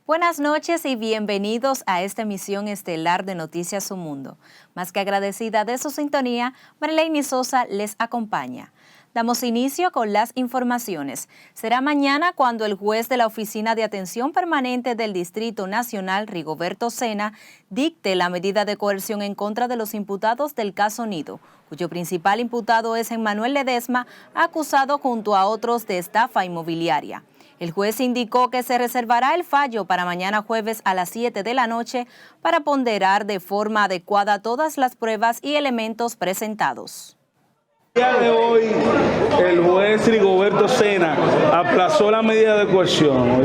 Buenas noches y bienvenidos a esta emisión estelar de Noticias Su Mundo. Más que agradecida de su sintonía, Marlene Sosa les acompaña. Damos inicio con las informaciones. Será mañana cuando el juez de la Oficina de Atención Permanente del Distrito Nacional, Rigoberto Sena, dicte la medida de coerción en contra de los imputados del caso Nido, cuyo principal imputado es Emmanuel Ledesma, acusado junto a otros de estafa inmobiliaria. El juez indicó que se reservará el fallo para mañana jueves a las 7 de la noche para ponderar de forma adecuada todas las pruebas y elementos presentados. El día de hoy, el juez Rigoberto Sena aplazó la medida de coerción.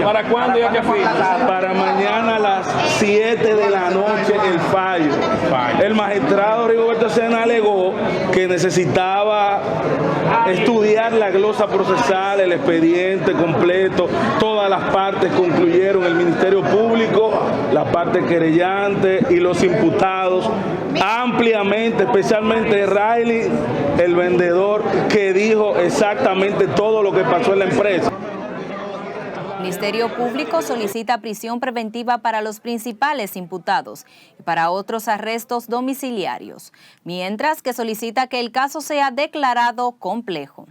¿Para cuándo ya que fecha? Para mañana a las 7 de la noche el fallo. El magistrado Rigoberto Sena alegó que necesitaba estudiar la glosa procesal, el expediente completo, todas las partes concluyeron, el Ministerio Público, la parte querellante y los imputados, ampliamente, especialmente Riley, el vendedor, que dijo exactamente todo lo que pasó en la empresa. El Ministerio Público solicita prisión preventiva para los principales imputados y para otros arrestos domiciliarios, mientras que solicita que el caso sea declarado complejo.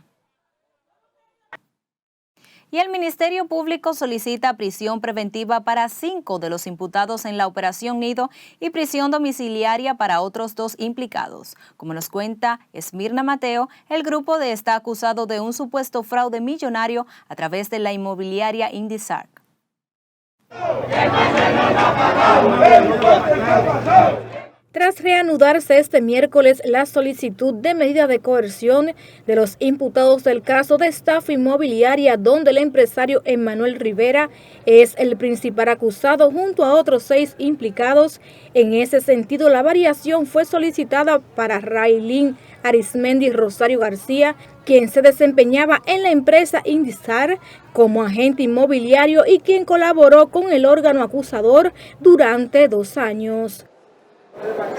Y el Ministerio Público solicita prisión preventiva para 5 de los imputados en la Operación Nido y prisión domiciliaria para otros 2 implicados. Como nos cuenta Esmirna Mateo, el grupo está acusado de un supuesto fraude millonario a través de la inmobiliaria Indisarc. Tras reanudarse este miércoles la solicitud de medida de coerción de los imputados del caso de estafa inmobiliaria, donde el empresario Emmanuel Rivera es el principal acusado junto a otros 6 implicados, en ese sentido la variación fue solicitada para Raylin Arismendi Rosario García, quien se desempeñaba en la empresa Indisarc como agente inmobiliario y quien colaboró con el órgano acusador durante 2 años.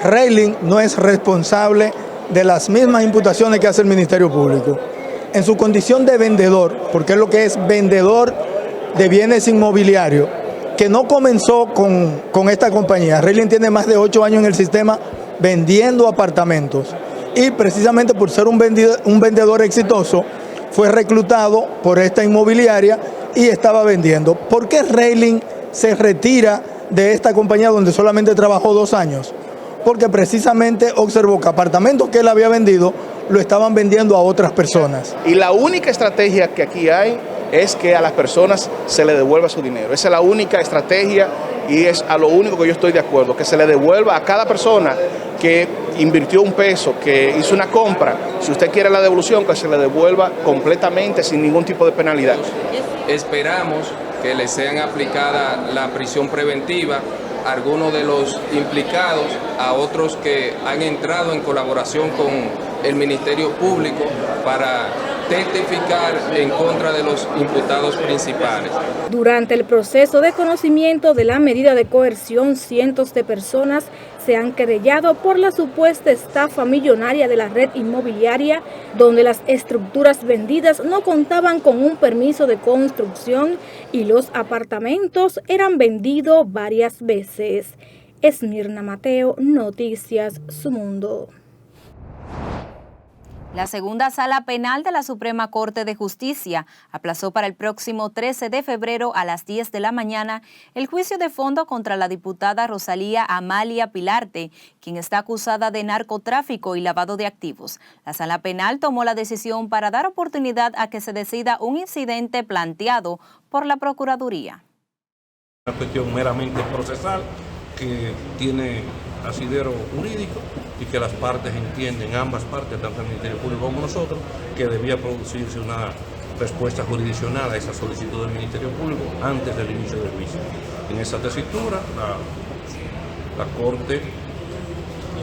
Raylin no es responsable de las mismas imputaciones que hace el Ministerio Público. En su condición de vendedor, porque es lo que es vendedor de bienes inmobiliarios, que no comenzó con esta compañía. Raylin tiene más de 8 años en el sistema vendiendo apartamentos y precisamente por ser un vendedor exitoso fue reclutado por esta inmobiliaria y estaba vendiendo. ¿Por qué Raylin se retira de esta compañía donde solamente trabajó 2 años? Porque precisamente observó que apartamentos que él había vendido lo estaban vendiendo a otras personas. Y la única estrategia que aquí hay es que a las personas se le devuelva su dinero. Esa es la única estrategia y es a lo único que yo estoy de acuerdo, que se le devuelva a cada persona que invirtió un peso, que hizo una compra. Si usted quiere la devolución, que se le devuelva completamente sin ningún tipo de penalidad. Esperamos que le sean aplicada la prisión preventiva a algunos de los implicados, a otros que han entrado en colaboración con el Ministerio Público para testificar en contra de los imputados principales. Durante el proceso de conocimiento de la medida de coerción, cientos de personas se han querellado por la supuesta estafa millonaria de la red inmobiliaria, donde las estructuras vendidas no contaban con un permiso de construcción y los apartamentos eran vendidos varias veces. Esmirna Mateo, Noticias Su Mundo. La segunda sala penal de la Suprema Corte de Justicia aplazó para el próximo 13 de febrero a las 10 de la mañana el juicio de fondo contra la diputada Rosalía Amalia Pilarte, quien está acusada de narcotráfico y lavado de activos. La sala penal tomó la decisión para dar oportunidad a que se decida un incidente planteado por la Procuraduría. Una cuestión meramente procesal que tiene asidero jurídico y que las partes entienden, ambas partes, tanto el Ministerio Público como nosotros, que debía producirse una respuesta jurisdiccional a esa solicitud del Ministerio Público antes del inicio del juicio. En esa tesitura, la Corte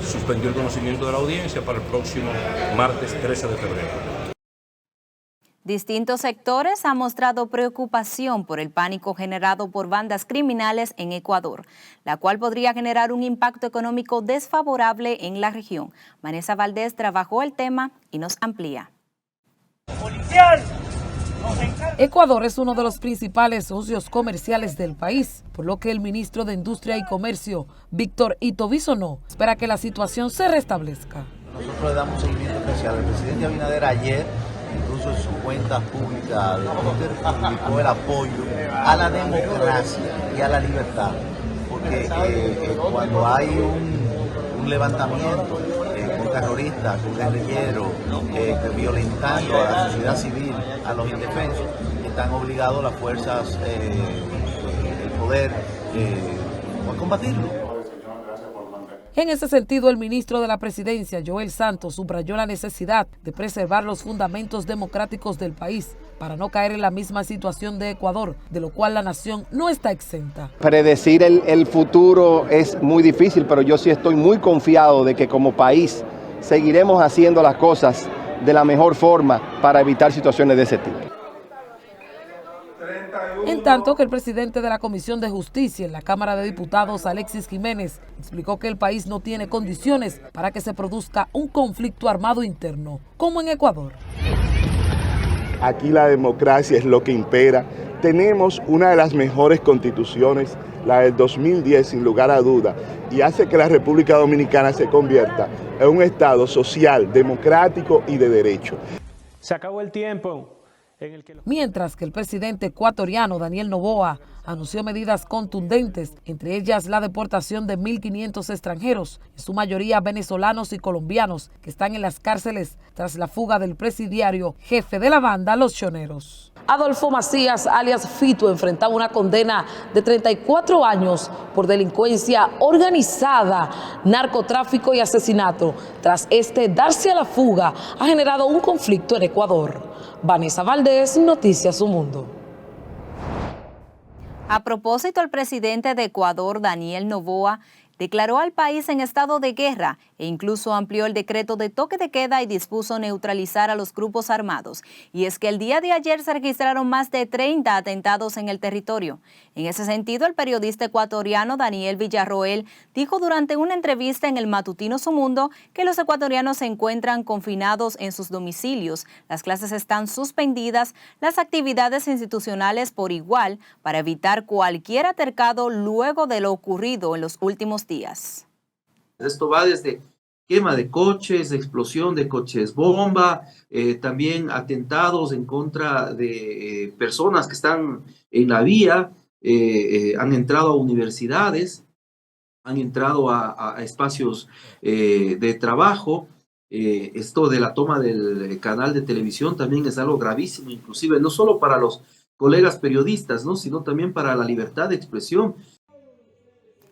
suspendió el conocimiento de la audiencia para el próximo martes 13 de febrero. Distintos sectores han mostrado preocupación por el pánico generado por bandas criminales en Ecuador, la cual podría generar un impacto económico desfavorable en la región. Vanessa Valdés trabajó el tema y nos amplía. ¡Policial! Ecuador es uno de los principales socios comerciales del país, por lo que el ministro de Industria y Comercio, Víctor Ito Bisonó, espera que la situación se restablezca. Nosotros le damos seguimiento especial. El presidente Abinader ayer, incluso en su cuenta pública de Twitter, publicó el apoyo a la democracia y a la libertad, porque cuando hay un levantamiento con terroristas, con guerrilleros, violentando a la sociedad civil, a los indefensos, están obligados las fuerzas del poder a combatirlo. En ese sentido, el ministro de la Presidencia, Joel Santos, subrayó la necesidad de preservar los fundamentos democráticos del país para no caer en la misma situación de Ecuador, de lo cual la nación no está exenta. Predecir el futuro es muy difícil, pero yo sí estoy muy confiado de que como país seguiremos haciendo las cosas de la mejor forma para evitar situaciones de ese tipo. En tanto que el presidente de la Comisión de Justicia en la Cámara de Diputados, Alexis Jiménez, explicó que el país no tiene condiciones para que se produzca un conflicto armado interno, como en Ecuador. Aquí la democracia es lo que impera. Tenemos una de las mejores constituciones, la del 2010, sin lugar a duda, y hace que la República Dominicana se convierta en un Estado social, democrático y de derecho. Se acabó el tiempo. Mientras que el presidente ecuatoriano Daniel Noboa anunció medidas contundentes, entre ellas la deportación de 1.500 extranjeros, en su mayoría venezolanos y colombianos, que están en las cárceles tras la fuga del presidiario jefe de la banda Los Choneros. Adolfo Macías, alias Fito, enfrentaba una condena de 34 años por delincuencia organizada, narcotráfico y asesinato. Tras darse a la fuga, ha generado un conflicto en Ecuador. Vanessa Valdés, Noticias Su Mundo. A propósito, el presidente de Ecuador, Daniel Noboa, declaró al país en estado de guerra e incluso amplió el decreto de toque de queda y dispuso neutralizar a los grupos armados. Y es que el día de ayer se registraron más de 30 atentados en el territorio. En ese sentido, el periodista ecuatoriano Daniel Villarroel dijo durante una entrevista en el matutino Su Mundo que los ecuatorianos se encuentran confinados en sus domicilios, las clases están suspendidas, las actividades institucionales por igual, para evitar cualquier altercado luego de lo ocurrido en los últimos días. Esto va desde quema de coches, explosión de coches bomba, también atentados en contra de personas que están en la vía, han entrado a universidades, han entrado a espacios de trabajo. Esto de la toma del canal de televisión también es algo gravísimo, inclusive no solo para los colegas periodistas, ¿no?, sino también para la libertad de expresión.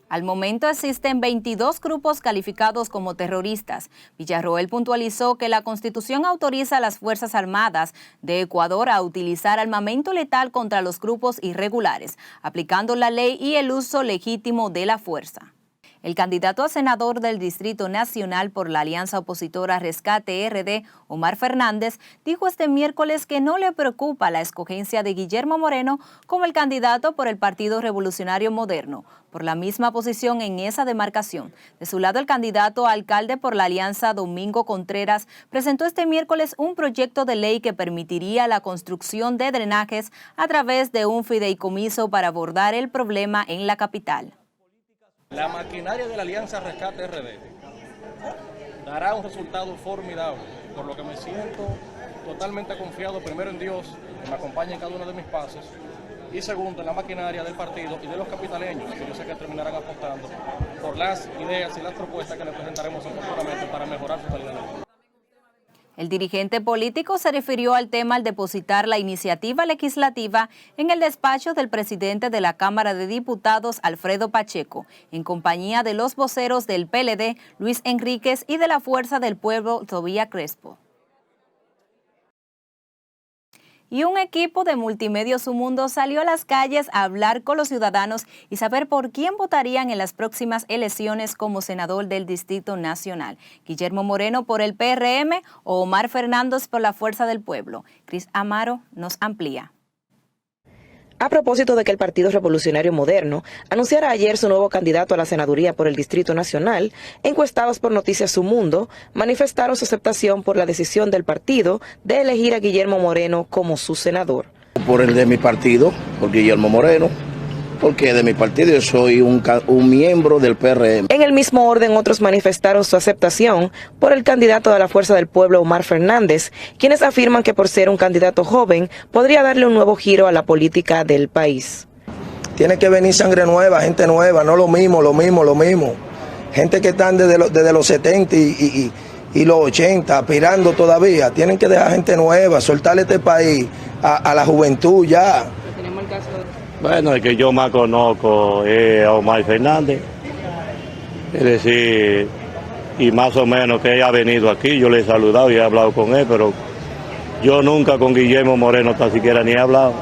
Al momento existen 22 grupos calificados como terroristas. Villarroel puntualizó que la Constitución autoriza a las Fuerzas Armadas de Ecuador a utilizar armamento letal contra los grupos irregulares, aplicando la ley y el uso legítimo de la fuerza. El candidato a senador del Distrito Nacional por la alianza opositora Rescate RD, Omar Fernández, dijo este miércoles que no le preocupa la escogencia de Guillermo Moreno como el candidato por el Partido Revolucionario Moderno, por la misma posición en esa demarcación. De su lado, el candidato a alcalde por la alianza, Domingo Contreras, presentó este miércoles un proyecto de ley que permitiría la construcción de drenajes a través de un fideicomiso para abordar el problema en la capital. La maquinaria de la Alianza Rescate RD dará un resultado formidable, por lo que me siento totalmente confiado, primero en Dios, que me acompañe en cada uno de mis pasos, y segundo en la maquinaria del partido y de los capitaleños, que yo sé que terminarán apostando por las ideas y las propuestas que les presentaremos oportunamente para mejorar su calidad de vida. El dirigente político se refirió al tema al depositar la iniciativa legislativa en el despacho del presidente de la Cámara de Diputados, Alfredo Pacheco, en compañía de los voceros del PLD, Luis Enríquez, y de la Fuerza del Pueblo, Tobía Crespo. Y un equipo de Multimedios Su Mundo salió a las calles a hablar con los ciudadanos y saber por quién votarían en las próximas elecciones como senador del Distrito Nacional. Guillermo Moreno por el PRM o Omar Fernández por la Fuerza del Pueblo. Cris Amaro nos amplía. A propósito de que el Partido Revolucionario Moderno anunciara ayer su nuevo candidato a la senaduría por el Distrito Nacional, encuestados por Noticias Su Mundo manifestaron su aceptación por la decisión del partido de elegir a Guillermo Moreno como su senador. Por el de mi partido, por Guillermo Moreno, porque de mi partido yo soy un miembro del PRM. En el mismo orden, otros manifestaron su aceptación por el candidato de la Fuerza del Pueblo, Omar Fernández, quienes afirman que por ser un candidato joven podría darle un nuevo giro a la política del país. Tiene que venir sangre nueva, gente nueva, no lo mismo. Gente que están desde los 70 y los 80 aspirando todavía. Tienen que dejar gente nueva, soltarle este país a la juventud ya. Bueno, el que yo más conozco es Omar Fernández, es decir, y más o menos que ella ha venido aquí, yo le he saludado y he hablado con él, pero yo nunca con Guillermo Moreno tan siquiera ni he hablado.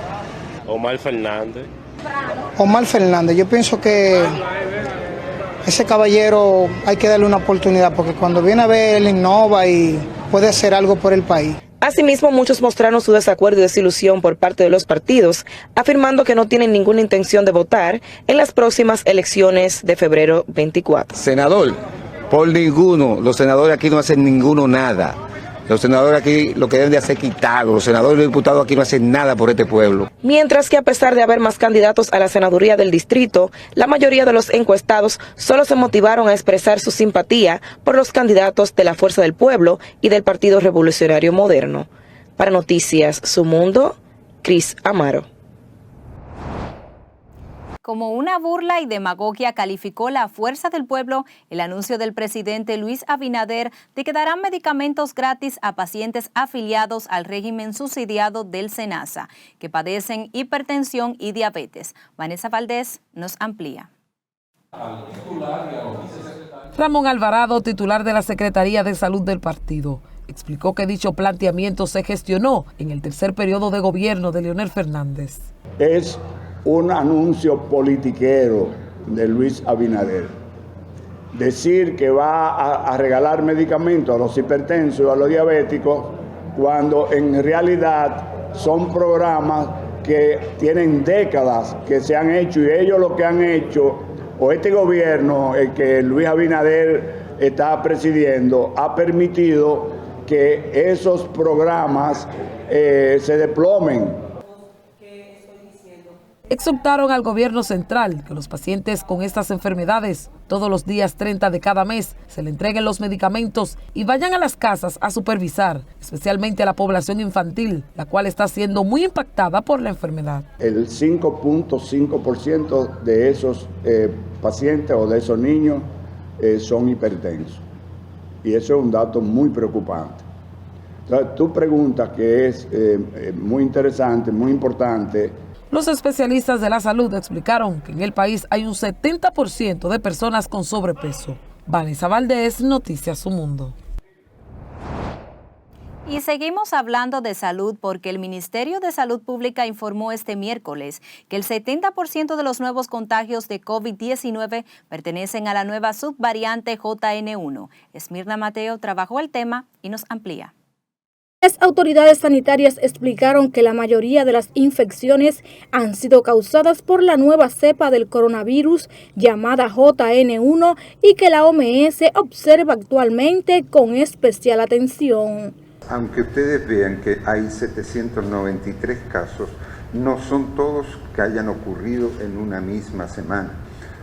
Omar Fernández, yo pienso que ese caballero hay que darle una oportunidad, porque cuando viene a ver, él innova y puede hacer algo por el país. Asimismo, muchos mostraron su desacuerdo y desilusión por parte de los partidos, afirmando que no tienen ninguna intención de votar en las próximas elecciones de febrero 24. Senador, por ninguno, los senadores aquí no hacen ninguno nada. Los senadores aquí lo que deben de hacer quitarlo. Los senadores y los diputados aquí no hacen nada por este pueblo. Mientras que a pesar de haber más candidatos a la senaduría del distrito, la mayoría de los encuestados solo se motivaron a expresar su simpatía por los candidatos de la Fuerza del Pueblo y del Partido Revolucionario Moderno. Para Noticias Su Mundo, Cris Amaro. Como una burla y demagogia calificó la Fuerza del Pueblo el anuncio del presidente Luis Abinader de que darán medicamentos gratis a pacientes afiliados al régimen subsidiado del SENASA, que padecen hipertensión y diabetes. Vanessa Valdés nos amplía. Ramón Alvarado, titular de la Secretaría de Salud del partido, explicó que dicho planteamiento se gestionó en el tercer periodo de gobierno de Leonel Fernández. Es un anuncio politiquero de Luis Abinader. Decir que va a regalar medicamentos a los hipertensos y a los diabéticos, cuando en realidad son programas que tienen décadas que se han hecho, y ellos lo que han hecho, o este gobierno, el que Luis Abinader está presidiendo, ha permitido que esos programas se desplomen. Exhortaron al gobierno central que los pacientes con estas enfermedades todos los días 30 de cada mes se le entreguen los medicamentos y vayan a las casas a supervisar, especialmente a la población infantil, la cual está siendo muy impactada por la enfermedad. El 5.5% de esos pacientes o de esos niños son hipertensos, y eso es un dato muy preocupante. Entonces, tu pregunta, que es muy interesante, muy importante. Los especialistas de la salud explicaron que en el país hay un 70% de personas con sobrepeso. Vanessa Valdés, Noticias Su Mundo. Y seguimos hablando de salud porque el Ministerio de Salud Pública informó este miércoles que el 70% de los nuevos contagios de COVID-19 pertenecen a la nueva subvariante JN1. Esmirna Mateo trabajó el tema y nos amplía. Las autoridades sanitarias explicaron que la mayoría de las infecciones han sido causadas por la nueva cepa del coronavirus llamada JN1 y que la OMS observa actualmente con especial atención. Aunque ustedes vean que hay 793 casos, no son todos que hayan ocurrido en una misma semana.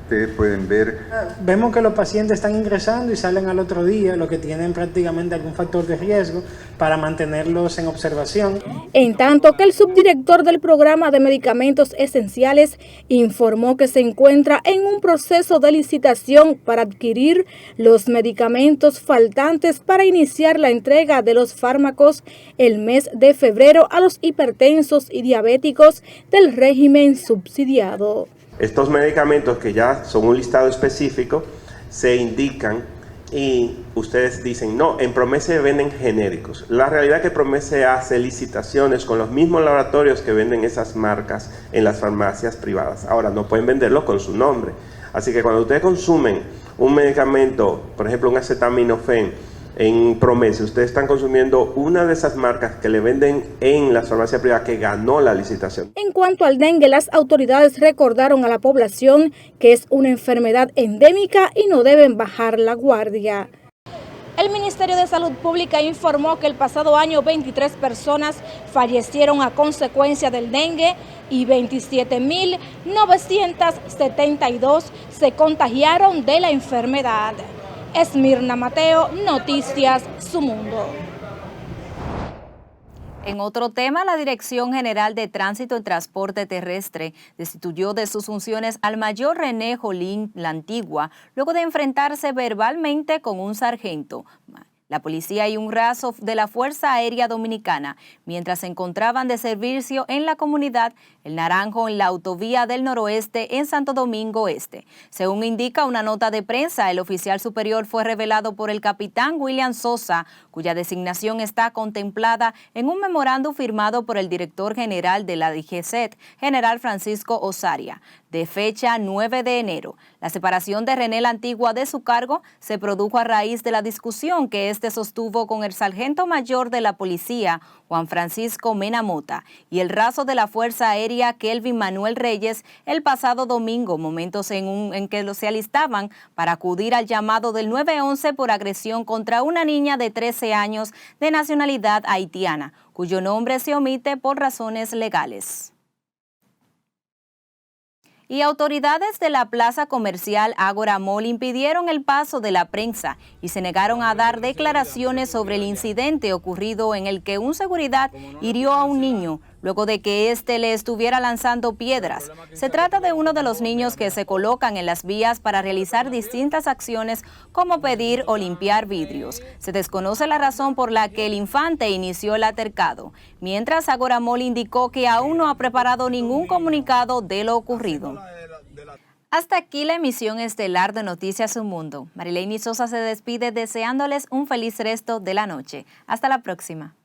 Ustedes pueden ver. Vemos que los pacientes están ingresando y salen al otro día, los que tienen prácticamente algún factor de riesgo, para mantenerlos en observación. En tanto que el subdirector del programa de medicamentos esenciales informó que se encuentra en un proceso de licitación para adquirir los medicamentos faltantes para iniciar la entrega de los fármacos el mes de febrero a los hipertensos y diabéticos del régimen subsidiado. Estos medicamentos, que ya son un listado específico, se indican y ustedes dicen, no, en Promese venden genéricos. La realidad es que Promese hace licitaciones con los mismos laboratorios que venden esas marcas en las farmacias privadas. Ahora, no pueden venderlo con su nombre. Así que cuando ustedes consumen un medicamento, por ejemplo un acetaminofén, en Promese, ustedes están consumiendo una de esas marcas que le venden en la farmacia privada que ganó la licitación. En cuanto al dengue, las autoridades recordaron a la población que es una enfermedad endémica y no deben bajar la guardia. El Ministerio de Salud Pública informó que el pasado año 23 personas fallecieron a consecuencia del dengue y 27.972 se contagiaron de la enfermedad. Esmirna Mateo, Noticias Su Mundo. En otro tema, la Dirección General de Tránsito y Transporte Terrestre destituyó de sus funciones al mayor René Jolín La Antigua luego de enfrentarse verbalmente con un sargento, la policía y un raso de la Fuerza Aérea Dominicana, mientras se encontraban de servicio en la comunidad El Naranjo en la autovía del Noroeste en Santo Domingo Este. Según indica una nota de prensa, el oficial superior fue revelado por el capitán William Sosa, cuya designación está contemplada en un memorándum firmado por el director general de la DGCET, general Francisco Osaria, de fecha 9 de enero. La separación de René La Antigua de su cargo se produjo a raíz de la discusión que este sostuvo con el sargento mayor de la policía, Juan Francisco Mena Mota, y el raso de la Fuerza Aérea, Kelvin Manuel Reyes, el pasado domingo, momentos en que se alistaban para acudir al llamado del 911 por agresión contra una niña de 13 años de nacionalidad haitiana, cuyo nombre se omite por razones legales. Y autoridades de la plaza comercial Ágora Mall impidieron el paso de la prensa y se negaron a dar declaraciones sobre el incidente ocurrido en el que un seguridad hirió a un niño luego de que éste le estuviera lanzando piedras. Se trata de uno de los niños que se colocan en las vías para realizar distintas acciones como pedir o limpiar vidrios. Se desconoce la razón por la que el infante inició el altercado, mientras Ágora Mall indicó que aún no ha preparado ningún comunicado de lo ocurrido. Hasta aquí la emisión estelar de Noticias Su Mundo. Marileini Sosa se despide deseándoles un feliz resto de la noche. Hasta la próxima.